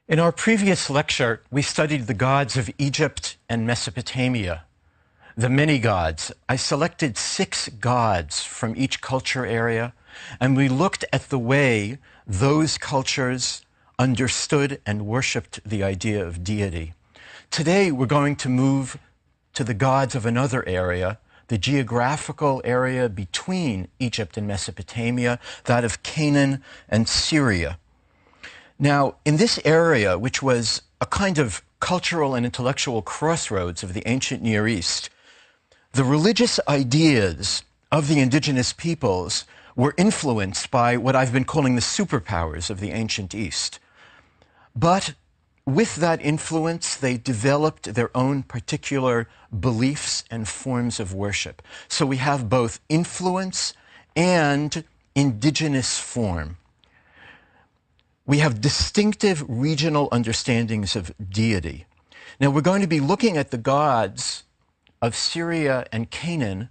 In our previous lecture, we studied the gods of Egypt and Mesopotamia, the many gods. I selected 6 gods from each culture area, and we looked at the way those cultures understood and worshipped the idea of deity. Today, we're going to move to the gods of another area, the geographical area between Egypt and Mesopotamia, that of Canaan and Syria. Now, in this area, which was a kind of cultural and intellectual crossroads of the ancient Near East, the religious ideas of the indigenous peoples were influenced by what I've been calling the superpowers of the ancient East. But with that influence, they developed their own particular beliefs and forms of worship. So we have both influence and indigenous form. We have distinctive regional understandings of deity. Now, we're going to be looking at the gods of Syria and Canaan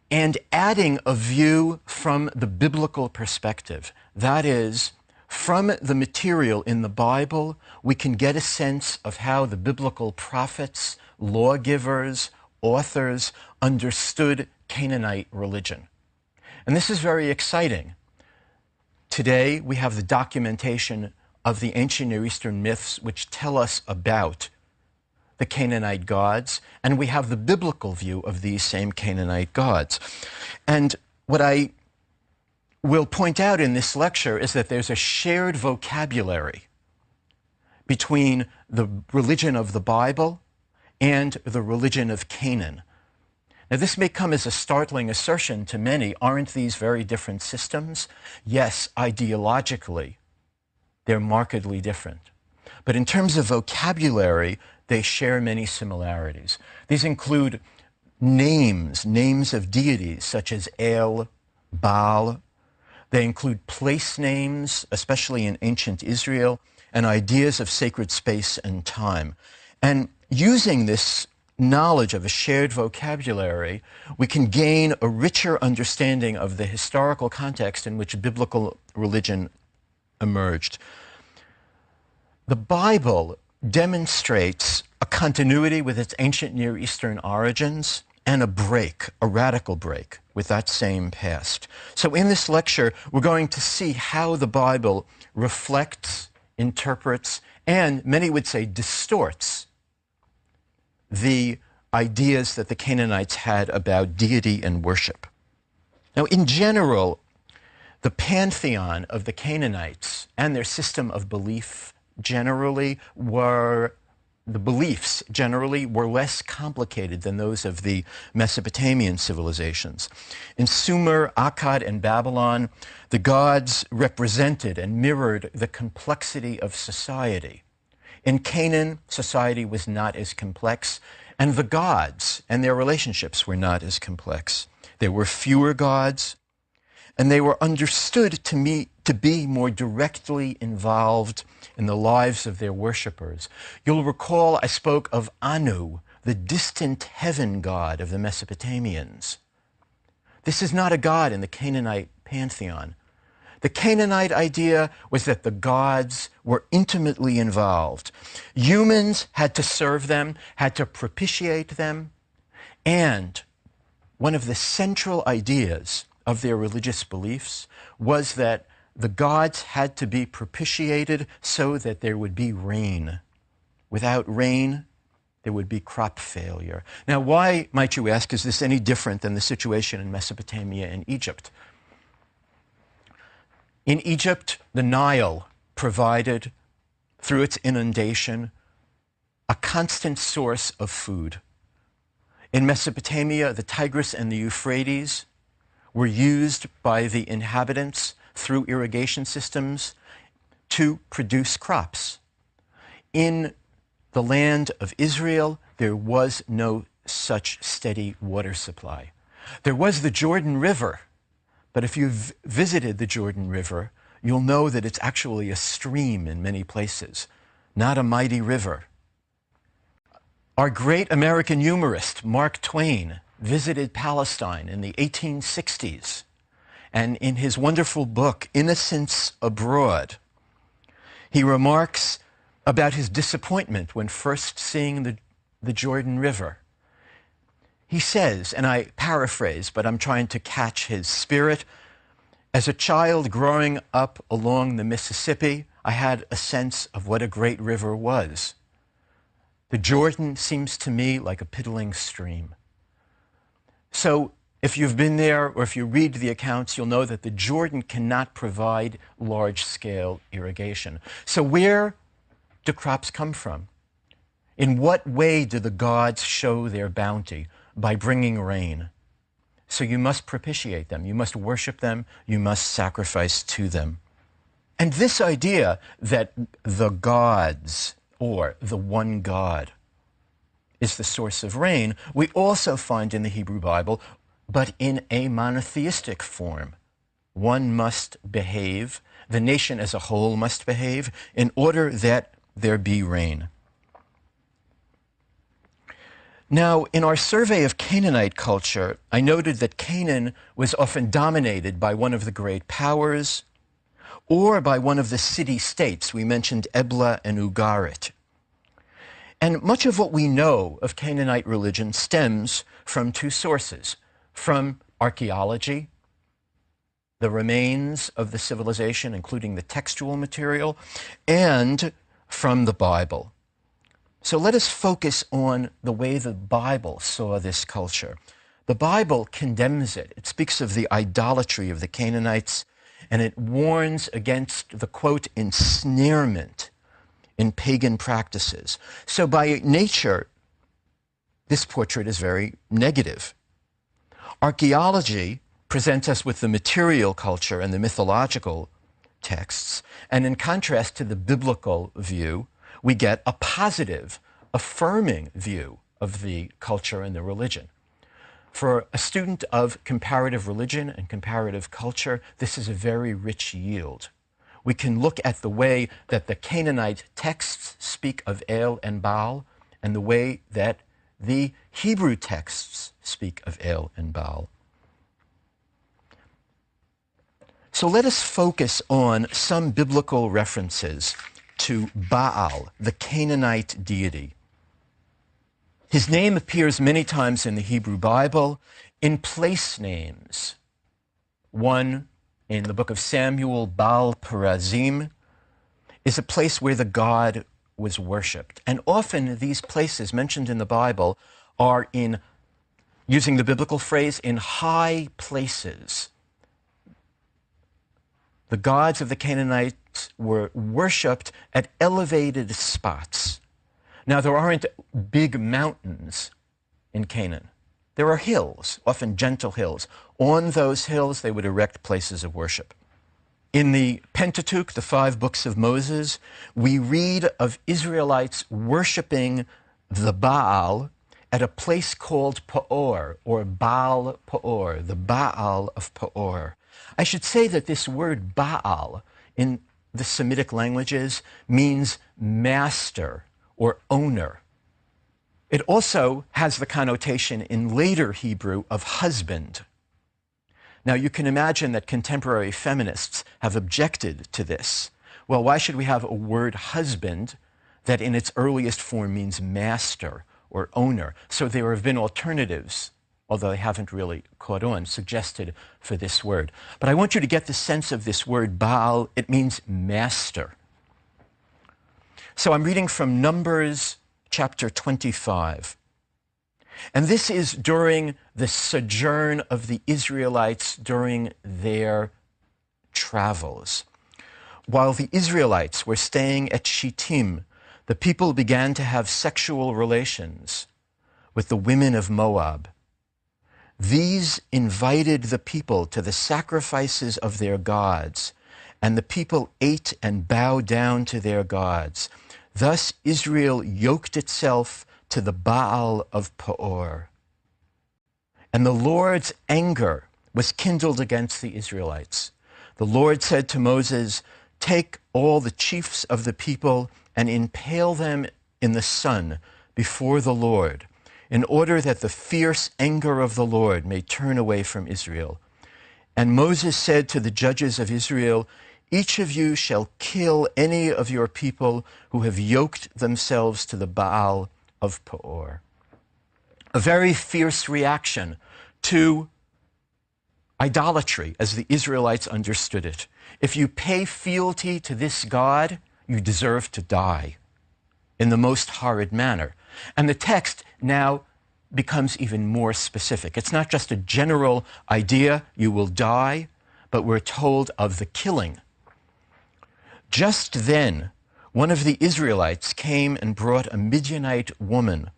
and adding a view from the biblical perspective. That is, from the material in the Bible, we can get a sense of how the biblical prophets, lawgivers, authors understood Canaanite religion. And this is very exciting. Today, we have the documentation of the ancient Near Eastern myths which tell us about the Canaanite gods, and we have the biblical view of these same Canaanite gods. And what I will point out in this lecture is that there's a shared vocabulary between the religion of the Bible and the religion of Canaan. Now, this may come as a startling assertion to many. Aren't these very different systems? Yes, ideologically, they're markedly different. But in terms of vocabulary, they share many similarities. These include names of deities, such as El, Baal. They include place names, especially in ancient Israel, and ideas of sacred space and time. And using this knowledge of a shared vocabulary, we can gain a richer understanding of the historical context in which biblical religion emerged. The Bible demonstrates a continuity with its ancient Near Eastern origins and a radical break with that same past. So in this lecture, we're going to see how the Bible reflects, interprets, and many would say distorts the ideas that the Canaanites had about deity and worship. Now, in general, the pantheon of the Canaanites and their system of beliefs generally were less complicated than those of the Mesopotamian civilizations. In Sumer, Akkad, and Babylon, the gods represented and mirrored the complexity of society. In Canaan, society was not as complex, and the gods and their relationships were not as complex. There were fewer gods, and they were understood to be more directly involved in the lives of their worshippers. You'll recall I spoke of Anu, the distant heaven god of the Mesopotamians. This is not a god in the Canaanite pantheon. The Canaanite idea was that the gods were intimately involved. Humans had to serve them, had to propitiate them, and one of the central ideas of their religious beliefs was that the gods had to be propitiated so that there would be rain. Without rain, there would be crop failure. Now, why, might you ask, is this any different than the situation in Mesopotamia and Egypt? In Egypt, the Nile provided, through its inundation, a constant source of food. In Mesopotamia, the Tigris and the Euphrates were used by the inhabitants through irrigation systems to produce crops. In the land of Israel, there was no such steady water supply. There was the Jordan River, but if you've visited the Jordan River, you'll know that it's actually a stream in many places, not a mighty river. Our great American humorist, Mark Twain, visited Palestine in the 1860s, and in his wonderful book, Innocents Abroad, He remarks about his disappointment when first seeing the Jordan River. He says, and I paraphrase, but I'm trying to catch his spirit, "As a child growing up along the Mississippi, I had a sense of what a great river was. The Jordan seems to me like a piddling stream." So if you've been there or if you read the accounts, you'll know that the Jordan cannot provide large-scale irrigation. So where do crops come from? In what way do the gods show their bounty? By bringing rain. So you must propitiate them, you must worship them, you must sacrifice to them. And this idea that the gods, or the one God, is the source of rain, we also find in the Hebrew Bible, but in a monotheistic form. One must behave, the nation as a whole must behave, in order that there be rain. Now, in our survey of Canaanite culture, I noted that Canaan was often dominated by one of the great powers or by one of the city-states. We mentioned Ebla and Ugarit. And much of what we know of Canaanite religion stems from two sources: from archaeology, the remains of the civilization, including the textual material, and from the Bible. So let us focus on the way the Bible saw this culture. The Bible condemns it. It speaks of the idolatry of the Canaanites, and it warns against the, quote, ensnarement in pagan practices. So by nature, this portrait is very negative. Archaeology presents us with the material culture and the mythological texts, and in contrast to the biblical view, we get a positive, affirming view of the culture and the religion. For a student of comparative religion and comparative culture, this is a very rich yield. We can look at the way that the Canaanite texts speak of El and Baal, and the way that the Hebrew texts speak of El and Baal. So let us focus on some biblical references to Baal, the Canaanite deity. His name appears many times in the Hebrew Bible in place names. One in the book of Samuel, Baal Perazim, is a place where the god was worshipped. And often these places mentioned in the Bible are in, using the biblical phrase, in high places. The gods of the Canaanites were worshipped at elevated spots. Now, there aren't big mountains in Canaan. There are hills, often gentle hills. On those hills, they would erect places of worship. In the Pentateuch, the 5 books of Moses, we read of Israelites worshiping the Baal at a place called Peor, or Baal Peor, the Baal of Peor. I should say that this word Baal in the Semitic languages means master or owner. It also has the connotation in later Hebrew of husband. Now, you can imagine that contemporary feminists have objected to this. Well, why should we have a word husband that in its earliest form means master or owner? So there have been alternatives, although they haven't really caught on, suggested for this word. But I want you to get the sense of this word Baal. It means master. So I'm reading from Numbers chapter 25. And this is during the sojourn of the Israelites during their travels. While the Israelites were staying at Shittim, the people began to have sexual relations with the women of Moab. These invited the people to the sacrifices of their gods, and the people ate and bowed down to their gods. Thus Israel yoked itself to the Baal of Peor. And the Lord's anger was kindled against the Israelites. The Lord said to Moses, "Take all the chiefs of the people and impale them in the sun before the Lord, in order that the fierce anger of the Lord may turn away from Israel." And Moses said to the judges of Israel, Each of you shall kill any of your people who have yoked themselves to the Baal of Peor. A very fierce reaction to idolatry as the Israelites understood it. If you pay fealty to this God, you deserve to die in the most horrid manner. And the text now becomes even more specific. It's not just a general idea, you will die, but we're told of the killing. Just then, one of the Israelites came and brought a Midianite woman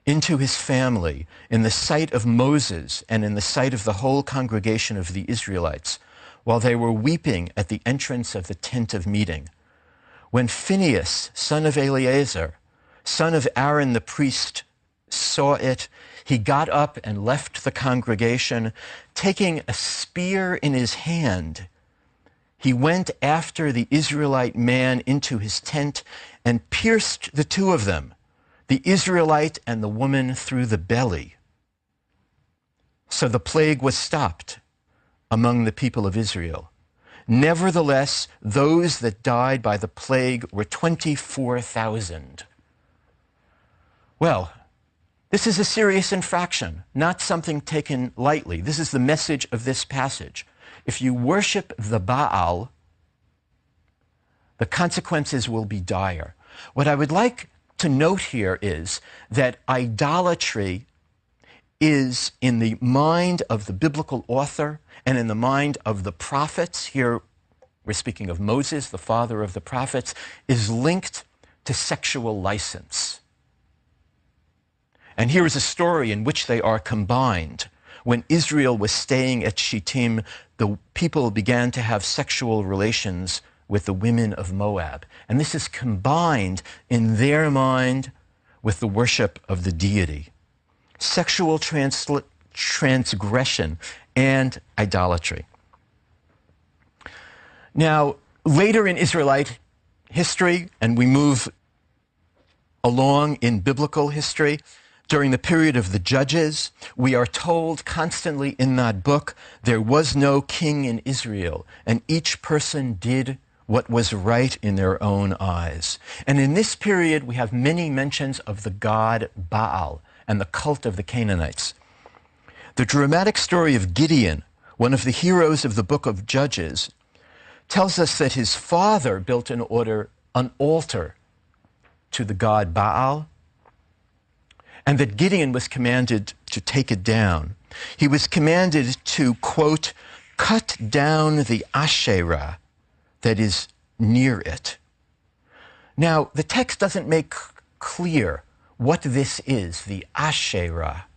into his family in the sight of Moses and in the sight of the whole congregation of the Israelites, while they were weeping at the entrance of the tent of meeting. When Phinehas, son of Eleazar, son of Aaron the priest, saw it, he got up and left the congregation, taking a spear in his hand. He went after the Israelite man into his tent and pierced the two of them, the Israelite and the woman, through the belly. So the plague was stopped among the people of Israel. Nevertheless, those that died by the plague were 24,000. Well, this is a serious infraction, not something taken lightly. This is the message of this passage. If you worship the Baal, the consequences will be dire. What I would like to note here is that idolatry is, in the mind of the biblical author and in the mind of the prophets, here we're speaking of Moses, the father of the prophets, is linked to sexual license. And here is a story in which they are combined. When Israel was staying at Shittim, the people began to have sexual relations with the women of Moab. And this is combined in their mind with the worship of the deity. Sexual transgression and idolatry. Now, later in Israelite history, and we move along in biblical history, during the period of the Judges, we are told constantly in that book, there was no king in Israel, and each person did what was right in their own eyes. And in this period, we have many mentions of the god Baal and the cult of the Canaanites. The dramatic story of Gideon, one of the heroes of the book of Judges, tells us that his father built an altar to the god Baal, and that Gideon was commanded to take it down. He was commanded to, quote, cut down the Asherah that is near it. Now, the text doesn't make clear what this is, the Asherah.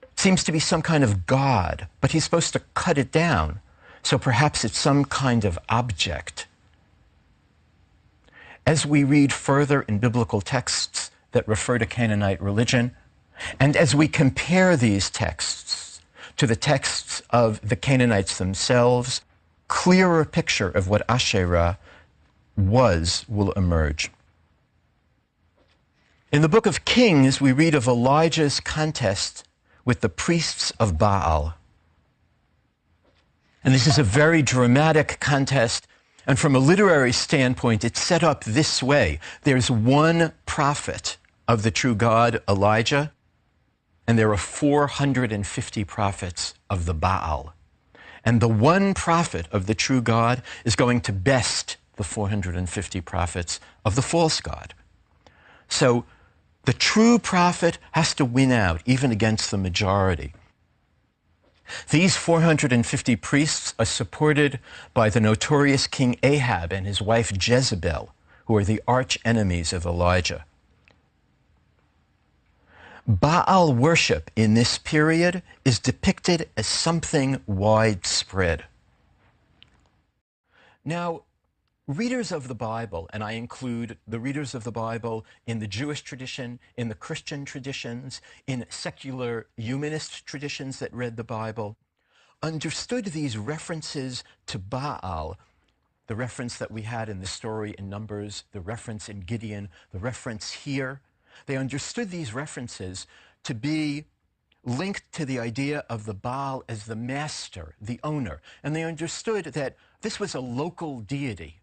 It seems to be some kind of god, but he's supposed to cut it down, so perhaps it's some kind of object. As we read further in biblical texts that refer to Canaanite religion, and as we compare these texts to the texts of the Canaanites themselves, clearer picture of what Asherah was will emerge. In the book of Kings, we read of Elijah's contest with the priests of Baal. And this is a very dramatic contest. And from a literary standpoint, it's set up this way. There's one prophet of the true God, Elijah, and there are 450 prophets of the Baal. And the one prophet of the true God is going to best the 450 prophets of the false god. So the true prophet has to win out, even against the majority. These 450 priests are supported by the notorious King Ahab and his wife Jezebel, who are the arch enemies of Elijah. Baal worship in this period is depicted as something widespread. Now, readers of the Bible, and I include the readers of the Bible in the Jewish tradition, in the Christian traditions, in secular humanist traditions that read the Bible, understood these references to Baal, the reference that we had in the story in Numbers, the reference in Gideon, the reference here. They understood these references to be linked to the idea of the Baal as the master, the owner. And they understood that This was a local deity.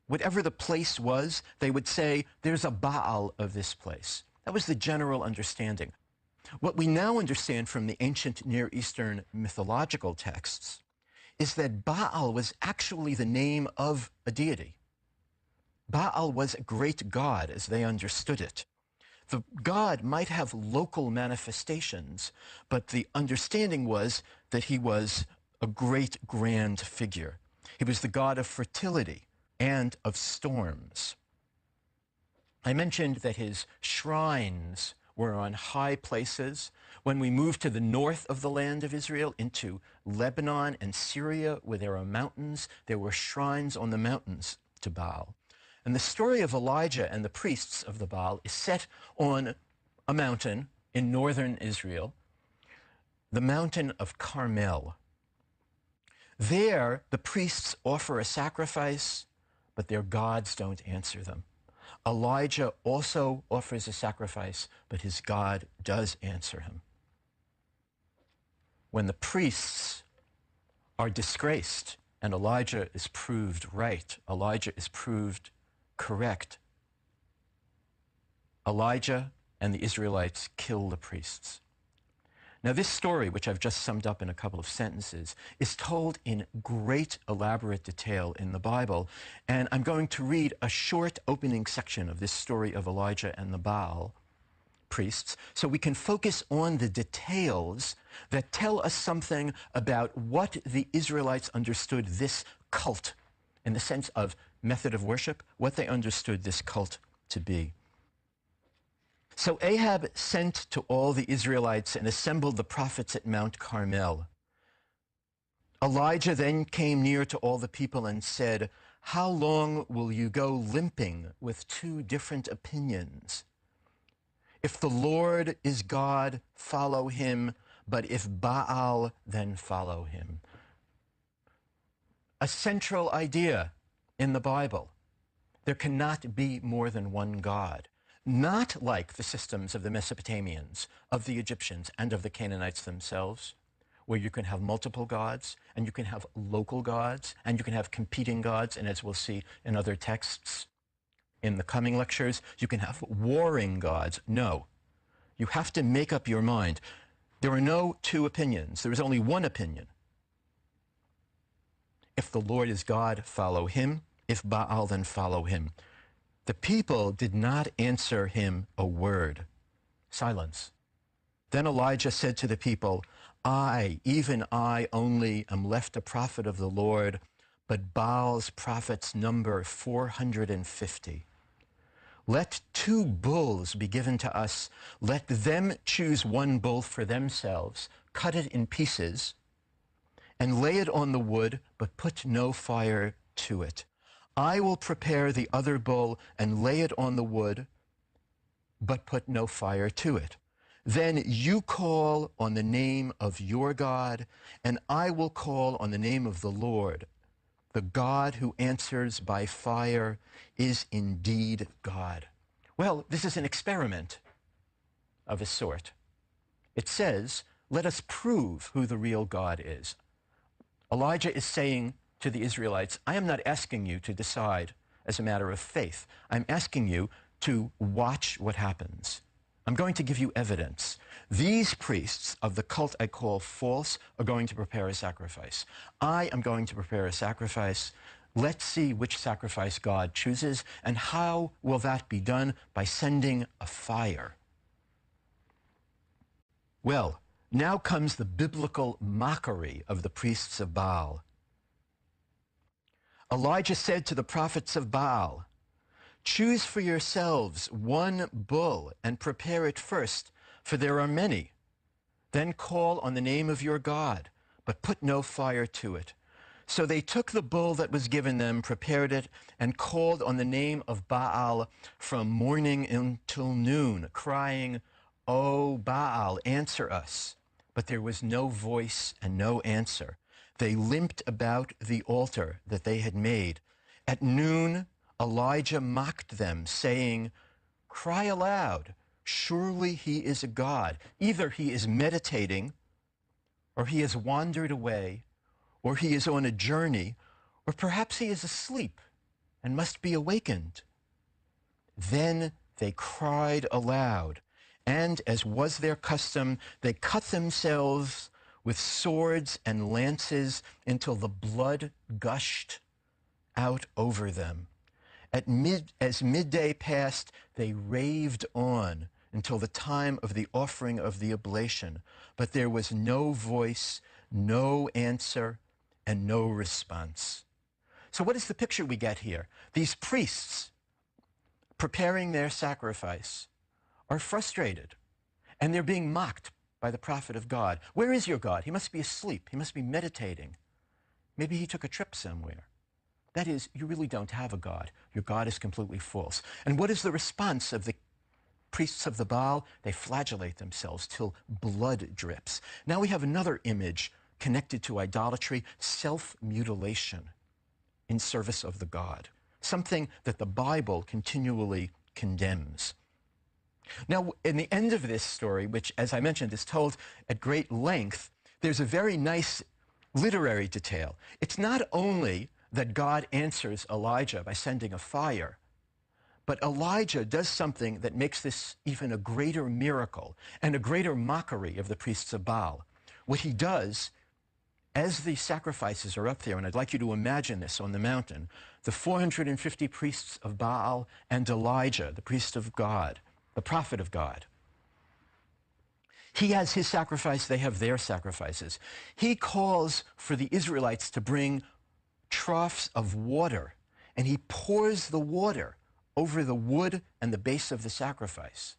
Whatever the place was, they would say, there's a Baal of this place. That was the general understanding. What we now understand from the ancient Near Eastern mythological texts is that Baal was actually the name of a deity. Baal was a great god as they understood it. The god might have local manifestations, but the understanding was that he was a great grand figure. He was the god of fertility and of storms. I mentioned that his shrines were on high places. When we move to the north of the land of Israel into Lebanon and Syria, where there are mountains, there were shrines on the mountains to Baal. And the story of Elijah and the priests of the Baal is set on a mountain in northern Israel, the mountain of Carmel. There, the priests offer a sacrifice, but their gods don't answer them. Elijah also offers a sacrifice, but his God does answer him. When the priests are disgraced and Elijah is proved right, Elijah is proved correct, Elijah and the Israelites kill the priests. Now, this story, which I've just summed up in a couple of sentences, is told in great elaborate detail in the Bible, and I'm going to read a short opening section of this story of Elijah and the Baal priests, so we can focus on the details that tell us something about what the Israelites understood this cult, in the sense of method of worship, what they understood this cult to be. So Ahab sent to all the Israelites and assembled the prophets at Mount Carmel. Elijah then came near to all the people and said, "How long will you go limping with two different opinions? If the Lord is God, follow him, but if Baal, then follow him." A central idea in the Bible: there cannot be more than one God. Not like the systems of the Mesopotamians, of the Egyptians, and of the Canaanites themselves, where you can have multiple gods, and you can have local gods, and you can have competing gods, and as we'll see in other texts in the coming lectures, you can have warring gods. No. You have to make up your mind. There are no two opinions. There is only one opinion. If the Lord is God, follow him. If Baal, then follow him. The people did not answer him a word. Silence. Then Elijah said to the people, "I, even I only, am left a prophet of the Lord, but Baal's prophets number 450. Let 2 bulls be given to us. Let them choose 1 bull for themselves, cut it in pieces, and lay it on the wood, but put no fire to it. I will prepare the other bull and lay it on the wood, but put no fire to it. Then you call on the name of your God, and I will call on the name of the Lord. The God who answers by fire is indeed God." Well, this is an experiment of a sort. It says, let us prove who the real God is. Elijah is saying to the Israelites, I am not asking you to decide as a matter of faith. I'm asking you to watch what happens. I'm going to give you evidence. These priests of the cult I call false are going to prepare a sacrifice. I am going to prepare a sacrifice. Let's see which sacrifice God chooses, and how will that be done? By sending a fire. Well, now comes the biblical mockery of the priests of Baal. Elijah said to the prophets of Baal, "Choose for yourselves 1 bull and prepare it first, for there are many. Then call on the name of your God, but put no fire to it." So they took the bull that was given them, prepared it, and called on the name of Baal from morning until noon, crying, "O Baal, answer us." But there was no voice and no answer. They limped about the altar that they had made. At noon, Elijah mocked them, saying, "Cry aloud, surely he is a god. Either he is meditating, or he has wandered away, or he is on a journey, Or perhaps he is asleep and must be awakened. Then they cried aloud, and, as was their custom, they cut themselves with swords and lances until the blood gushed out over them. As midday passed, they raved on until the time of the offering of the oblation, but there was no voice, no answer, and no response. So what is the picture we get here? These priests, preparing their sacrifice, are frustrated, and they're being mocked by the prophet of God. Where is your God? He must be asleep. He must be meditating. Maybe he took a trip somewhere. That is, you really don't have a God. Your God is completely false. And what is the response of the priests of the Baal? They flagellate themselves till blood drips. Now we have another image connected to idolatry, self-mutilation in service of the god, something that the Bible continually condemns. Now, in the end of this story, which, as I mentioned, is told at great length, there's a very nice literary detail. It's not only that God answers Elijah by sending a fire, but Elijah does something that makes this even a greater miracle and a greater mockery of the priests of Baal. What he does, as the sacrifices are up there, and I'd like you to imagine this on the mountain, the 450 priests of Baal and Elijah, the priest of God, the prophet of God. He has his sacrifice, they have their sacrifices. He calls for the Israelites to bring troughs of water, and he pours the water over the wood and the base of the sacrifice.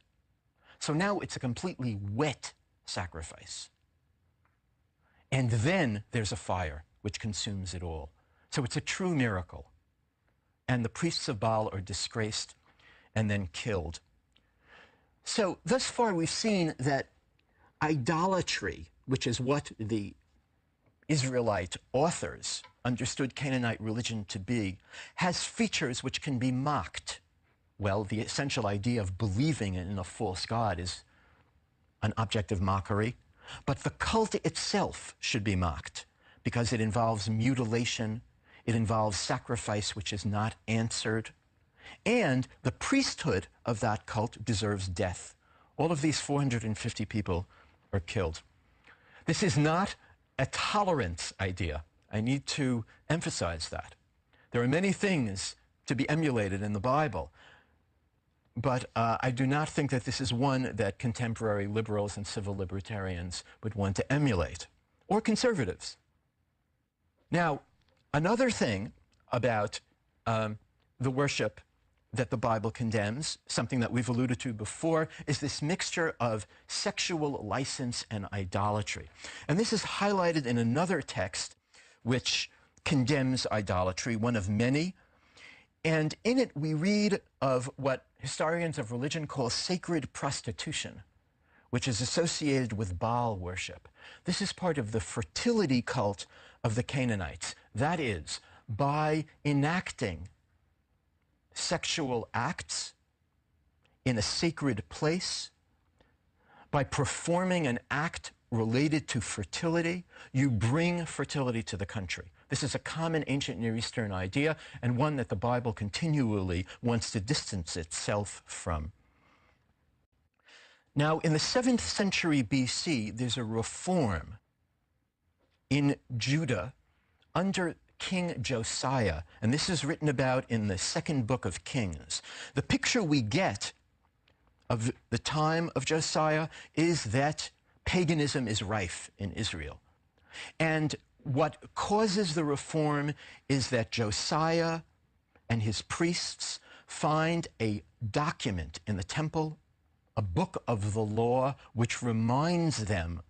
So now it's a completely wet sacrifice. And then there's a fire which consumes it all. So it's a true miracle. And the priests of Baal are disgraced and then killed. So thus far we've seen that idolatry, which is what the Israelite authors understood Canaanite religion to be, has features which can be mocked. Well, the essential idea of believing in a false god is an object of mockery. But the cult itself should be mocked because it involves mutilation, it involves sacrifice which is not answered, and the priesthood of that cult deserves death. All of these 450 people are killed. This is not a tolerance idea. I need to emphasize that. There are many things to be emulated in the Bible, but I do not think that this is one that contemporary liberals and civil libertarians would want to emulate, or conservatives. Now, another thing about the worship that the Bible condemns, something that we've alluded to before, is this mixture of sexual license and idolatry. And this is highlighted in another text which condemns idolatry, one of many. And in it we read of what historians of religion call sacred prostitution, which is associated with Baal worship. This is part of the fertility cult of the Canaanites. That is, by enacting sexual acts in a sacred place, by performing an act related to fertility, you bring fertility to the country. This is a common ancient Near Eastern idea, and one that the Bible continually wants to distance itself from. Now, in the 7th century BC, there's a reform in Judah under King Josiah, and this is written about in the 2nd book of Kings. The picture we get of the time of Josiah is that paganism is rife in Israel. And what causes the reform is that Josiah and his priests find a document in the temple, a book of the law, which reminds them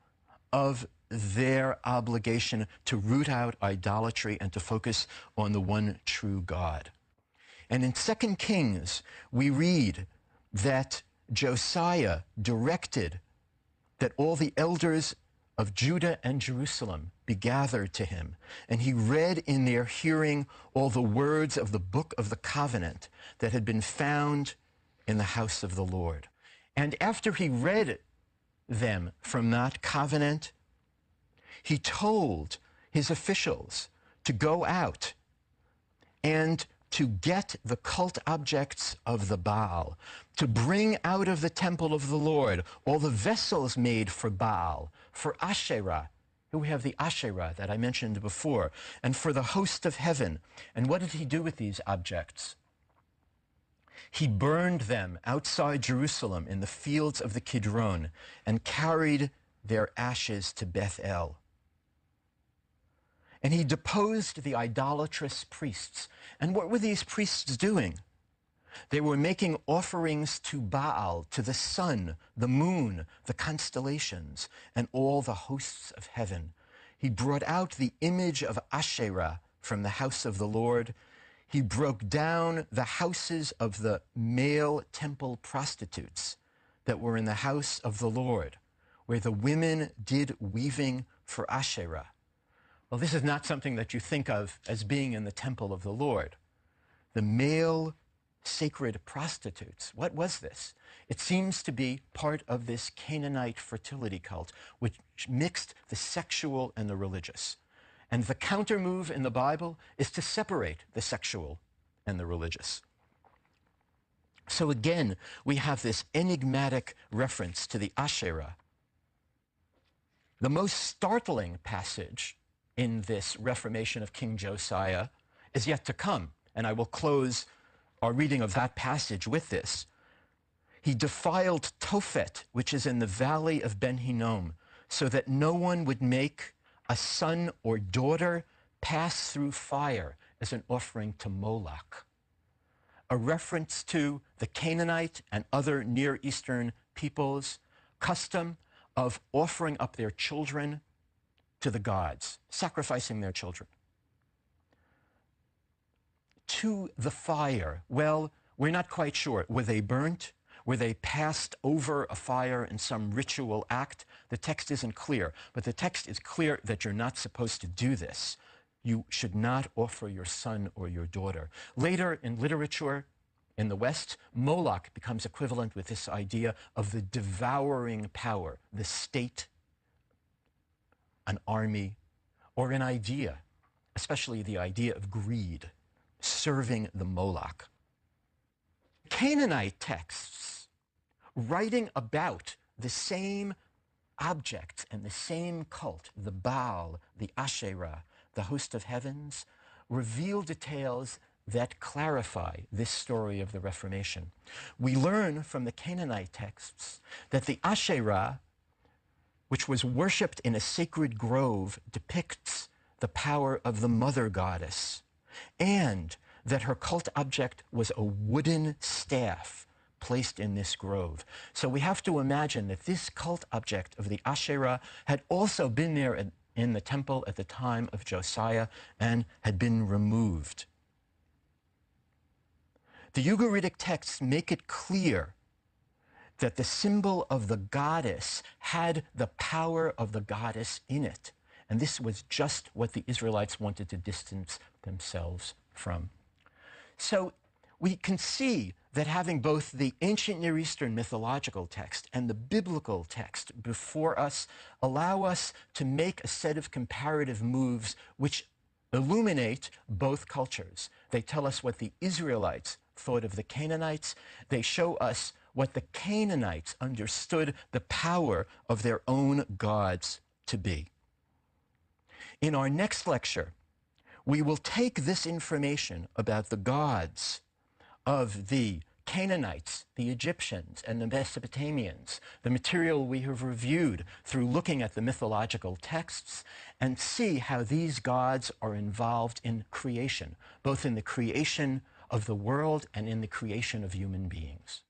of their obligation to root out idolatry and to focus on the one true God. And in 2 Kings, we read that Josiah directed that all the elders of Judah and Jerusalem be gathered to him, and he read in their hearing all the words of the book of the covenant that had been found in the house of the Lord. And after he read them from that covenant, he told his officials to go out and to get the cult objects of the Baal, to bring out of the temple of the Lord all the vessels made for Baal, for Asherah. Here we have the Asherah that I mentioned before, and for the host of heaven. And what did he do with these objects? He burned them outside Jerusalem in the fields of the Kidron and carried their ashes to Bethel. And he deposed the idolatrous priests. And what were these priests doing? They were making offerings to Baal, to the sun, the moon, the constellations, and all the hosts of heaven. He brought out the image of Asherah from the house of the Lord. He broke down the houses of the male temple prostitutes that were in the house of the Lord, where the women did weaving for Asherah. Well, this is not something that you think of as being in the temple of the Lord. The male sacred prostitutes, what was this? It seems to be part of this Canaanite fertility cult, which mixed the sexual and the religious. And the counter move in the Bible is to separate the sexual and the religious. So again, we have this enigmatic reference to the Asherah. The most startling passage in this reformation of King Josiah is yet to come, and I will close our reading of that passage with this. He defiled Tophet, which is in the valley of Ben Hinnom, so that no one would make a son or daughter pass through fire as an offering to Moloch. A reference to the Canaanite and other Near Eastern peoples' custom of offering up their children to the gods, sacrificing their children. To the fire, well, we're not quite sure. Were they burnt? Were they passed over a fire in some ritual act? The text isn't clear, but the text is clear that you're not supposed to do this. You should not offer your son or your daughter. Later in literature, in the West, Moloch becomes equivalent with this idea of the devouring power, the state, an army, or an idea, especially the idea of greed, serving the Moloch. Canaanite texts writing about the same objects and the same cult, the Baal, the Asherah, the host of heavens, reveal details that clarify this story of the Reformation. We learn from the Canaanite texts that the Asherah, which was worshipped in a sacred grove, depicts the power of the mother goddess, and that her cult object was a wooden staff placed in this grove. So we have to imagine that this cult object of the Asherah had also been there in the temple at the time of Josiah and had been removed. The Ugaritic texts make it clear that the symbol of the goddess had the power of the goddess in it. And this was just what the Israelites wanted to distance themselves from. So we can see that having both the ancient Near Eastern mythological text and the biblical text before us allow us to make a set of comparative moves which illuminate both cultures. They tell us what the Israelites thought of the Canaanites. They show us what the Canaanites understood the power of their own gods to be. In our next lecture, we will take this information about the gods of the Canaanites, the Egyptians, and the Mesopotamians, the material we have reviewed through looking at the mythological texts, and see how these gods are involved in creation, both in the creation of the world and in the creation of human beings.